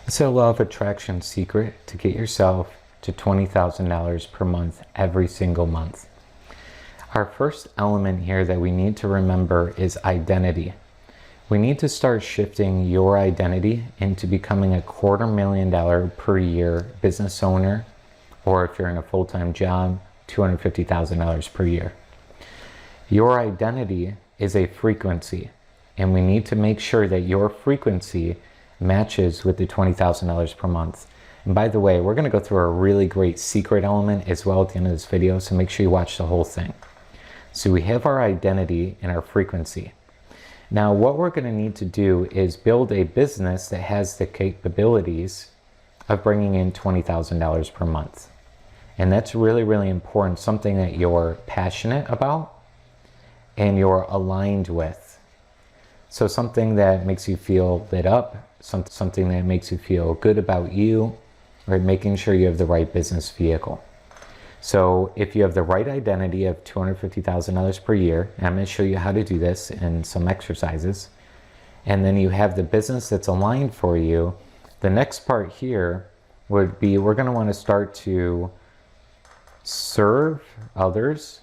It's a law of attraction secret to get yourself to $20,000 per month every single month. Our first element here that we need to remember is identity. We need to start shifting your identity into becoming a $250,000 per year business owner, or if you're in a full-time job, $250,000 per year. Your identity is a frequency, and we need to make sure that your frequency matches with the $20,000 per month. And by the way, we're going to go through a really great secret element as well at the end of this video, so make sure you watch the whole thing. So we have our identity and our frequency. Now what we're going to need to do is build a business that has the capabilities of bringing in $20,000 per month. And that's really, really important, something that you're passionate about and you're aligned with. So something that makes you feel lit up, something that makes you feel good about you, right? Making sure you have the right business vehicle. So if you have the right identity of $250,000 per year, and I'm going to show you how to do this in some exercises, and then you have the business that's aligned for you, the next part here would be we're going to want to start to serve others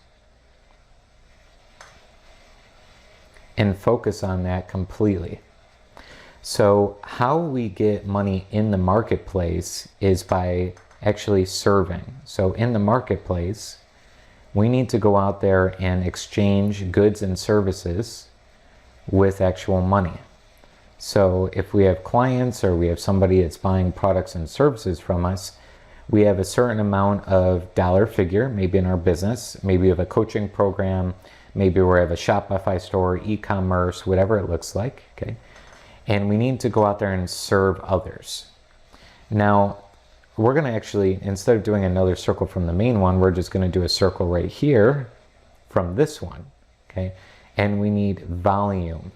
and focus on that completely. So how we get money in the marketplace is by actually serving. So in the marketplace, we need to go out there and exchange goods and services with actual money. So if we have clients or we have somebody that's buying products and services from us, we have a certain amount of dollar figure, maybe in our business, maybe we have a coaching program, maybe we have a Shopify store, e-commerce, whatever it looks like, okay? And we need to go out there and serve others. Now, we're gonna actually, instead of doing another circle from the main one, we're just gonna do a circle right here from this one, okay? And we need volume.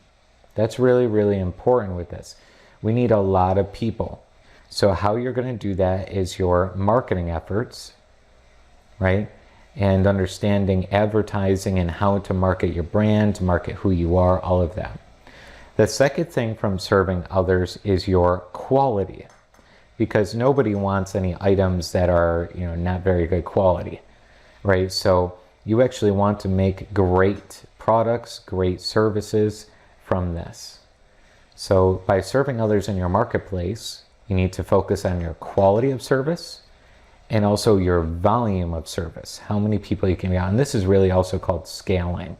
That's really, really important with this. We need a lot of people. So how you're gonna do that is your marketing efforts, right? And understanding advertising and how to market your brand, market who you are, all of that. The second thing from serving others is your quality, because nobody wants any items that are, not very good quality, right? So you actually want to make great products, great services from this. So by serving others in your marketplace, you need to focus on your quality of service and also your volume of service, how many people you can get. And this is really also called scaling,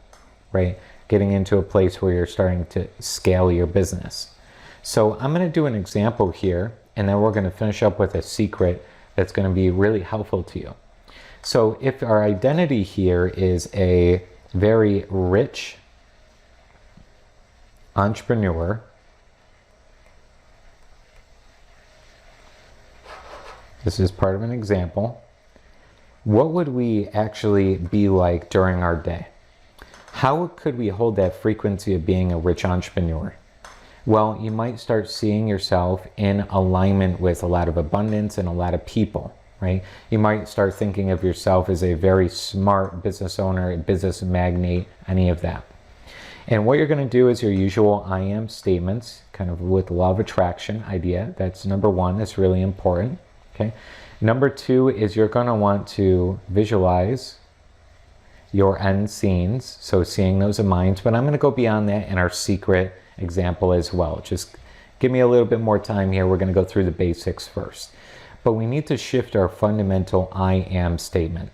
right? Getting into a place where you're starting to scale your business. So I'm going to do an example here, and then we're going to finish up with a secret that's going to be really helpful to you. So if our identity here is a very rich entrepreneur, this is part of an example, what would we actually be like during our day? How could we hold that frequency of being a rich entrepreneur? Well, you might start seeing yourself in alignment with a lot of abundance and a lot of people, right? You might start thinking of yourself as a very smart business owner, a business magnate, any of that. And what you're going to do is your usual I am statements, kind of with the law of attraction idea. That's number one. That's really important. Okay. Number two is you're going to want to visualize your end scenes. So seeing those in mind, but I'm going to go beyond that in our secret example as well. Just give me a little bit more time here. We're going to go through the basics first, but we need to shift our fundamental I am statement.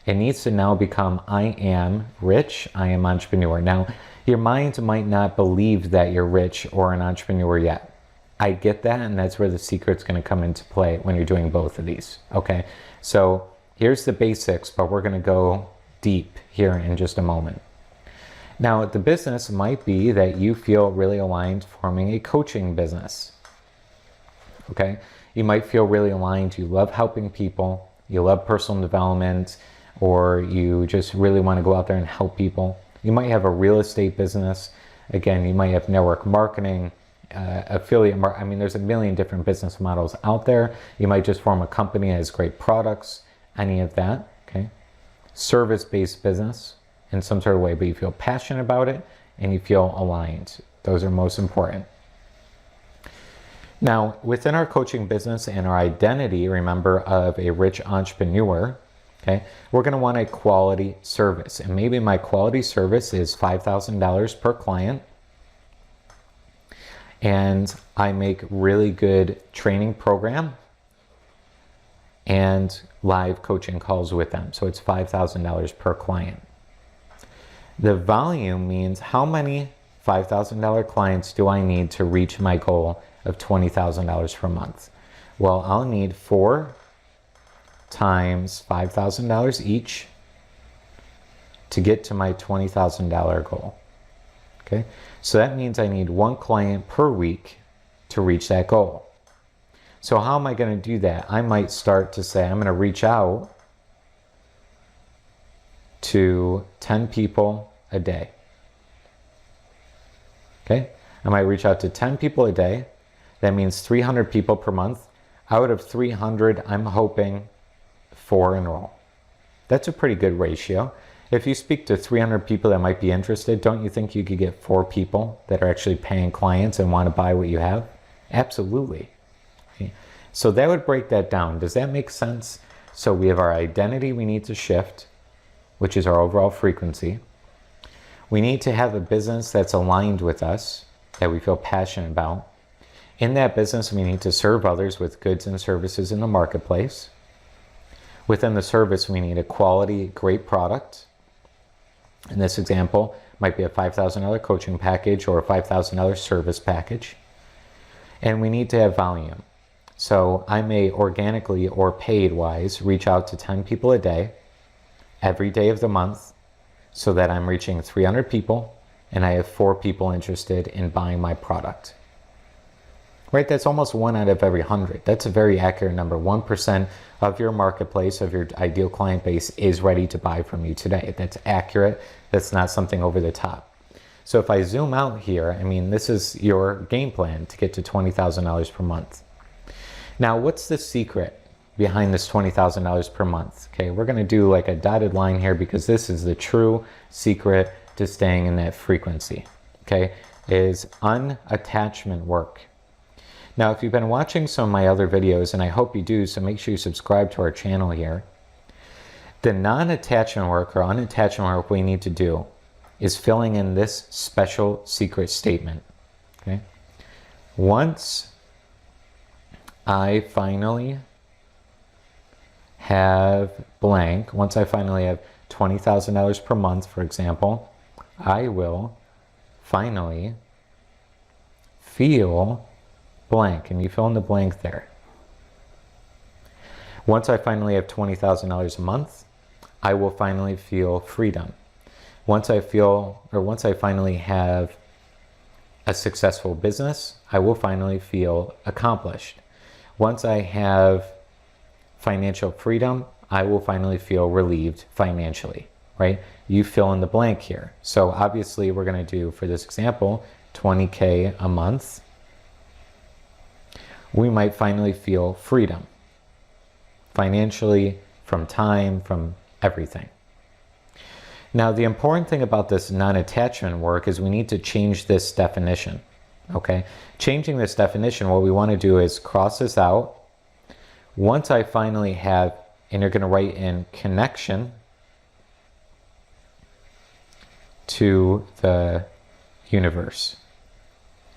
It needs to now become I am rich, I am entrepreneur. Now, your mind might not believe that you're rich or an entrepreneur yet. I get that, and that's where the secret's going to come into play when you're doing both of these, okay? So here's the basics, but we're going to go deep here in just a moment. Now, the business might be that you feel really aligned forming a coaching business, okay? You might feel really aligned, you love helping people, you love personal development, or you just really want to go out there and help people. You might have a real estate business. Again, you might have network marketing, affiliate marketing. I mean, there's a million different business models out there. You might just form a company that has great products, any of that, okay? Service-based business in some sort of way, but you feel passionate about it and you feel aligned. Those are most important. Now, within our coaching business and our identity, remember, of a rich entrepreneur, okay, we're going to want a quality service. And maybe my quality service is $5,000 per client. And I make really good training program and live coaching calls with them. So it's $5,000 per client. The volume means how many $5,000 clients do I need to reach my goal of $20,000 per month? Well, I'll need 4 times $5,000 each to get to my $20,000 goal. Okay, so that means I need 1 client per week to reach that goal. So how am I going to do that? I might start to say I'm going to reach out to 10 people a day. Okay, I might reach out to 10 people a day. That means 300 people per month. Out of 300, I'm hoping 4 enroll. That's a pretty good ratio. If you speak to 300 people that might be interested, don't you think you could get 4 people that are actually paying clients and want to buy what you have? Absolutely. Okay. So that would break that down. Does that make sense? So we have our identity we need to shift, which is our overall frequency. We need to have a business that's aligned with us, that we feel passionate about. In that business, we need to serve others with goods and services in the marketplace. Within the service, we need a quality, great product. In this example, might be a $5,000 coaching package or a $5,000 service package. And we need to have volume. So I may organically or paid-wise reach out to 10 people a day, every day of the month, so that I'm reaching 300 people and I have 4 people interested in buying my product. Right, that's almost 1 out of every 100. That's a very accurate number. 1% of your marketplace, of your ideal client base, is ready to buy from you today. That's accurate. That's not something over the top. So if I zoom out here, I mean, this is your game plan to get to $20,000 per month. Now, what's the secret behind this $20,000 per month? Okay, we're going to do like a dotted line here because this is the true secret to staying in that frequency. Okay, is unattachment work. Now, if you've been watching some of my other videos, and I hope you do, so make sure you subscribe to our channel here. The non-attachment work or unattachment work we need to do is filling in this special secret statement. Okay, once I finally have blank, once I finally have $20,000 per month, for example, I will finally feel blank, and you fill in the blank there. Once I finally have $20,000 a month, I will finally feel freedom. Once I finally have a successful business, I will finally feel accomplished. Once I have financial freedom, I will finally feel relieved financially, right? You fill in the blank here. So obviously we're going to do, for this example, 20K a month. We might finally feel freedom financially, from time, from everything. Now, the important thing about this non-attachment work is we need to change this definition, okay? Changing this definition, what we want to do is cross this out. Once I finally have, and you're going to write in connection to the universe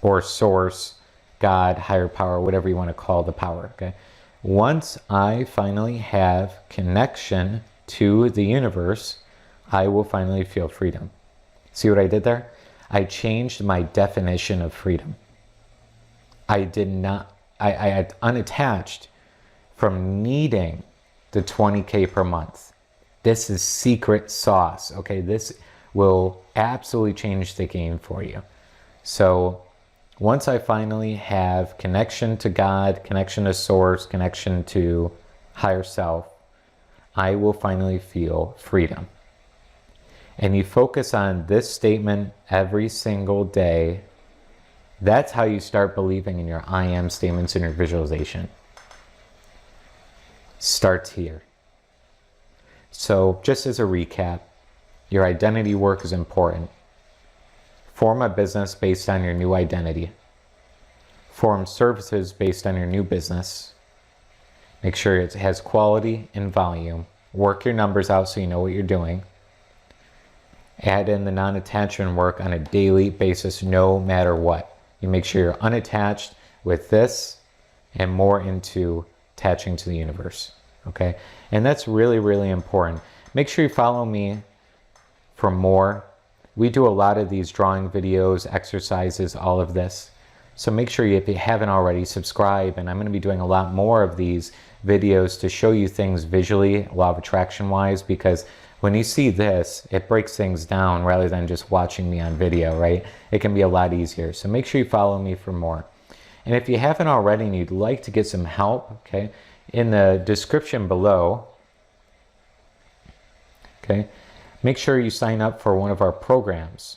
or source, God, higher power, whatever you want to call the power, okay? Once I finally have connection to the universe, I will finally feel freedom. See what I did there? I changed my definition of freedom. I had unattached from needing the 20K per month. This is secret sauce, okay? This will absolutely change the game for you. So once I finally have connection to God, connection to source, connection to higher self, I will finally feel freedom. And you focus on this statement every single day. That's how you start believing in your I am statements and your visualization. Starts here. So just as a recap, your identity work is important. Form a business based on your new identity. form services based on your new business. Make sure it has quality and volume. Work your numbers out so you know what you're doing. Add in the non-attachment work on a daily basis, no matter what. You make sure you're unattached with this and more into attaching to the universe. Okay? And that's really, really important. Make sure you follow me for more. We do a lot of these drawing videos, exercises, all of this. So make sure if you haven't already, subscribe. And I'm going to be doing a lot more of these videos to show you things visually, law of attraction wise, because when you see this, it breaks things down rather than just watching me on video, right? It can be a lot easier. So make sure you follow me for more. And if you haven't already and you'd like to get some help, okay, in the description below, okay, make sure you sign up for one of our programs.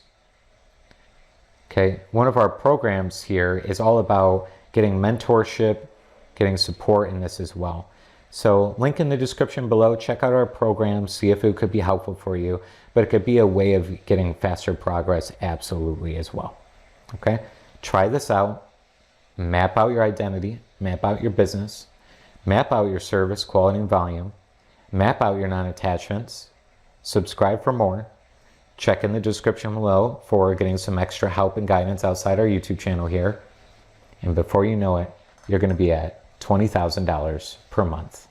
Okay, one of our programs here is all about getting mentorship, getting support in this as well. So link in the description below, check out our program, see if it could be helpful for you, but it could be a way of getting faster progress absolutely as well. Okay, try this out, map out your identity, map out your business, map out your service, quality and volume, map out your non-attachments, subscribe for more, check in the description below for getting some extra help and guidance outside our YouTube channel here, and before you know it, you're going to be at $20,000 per month.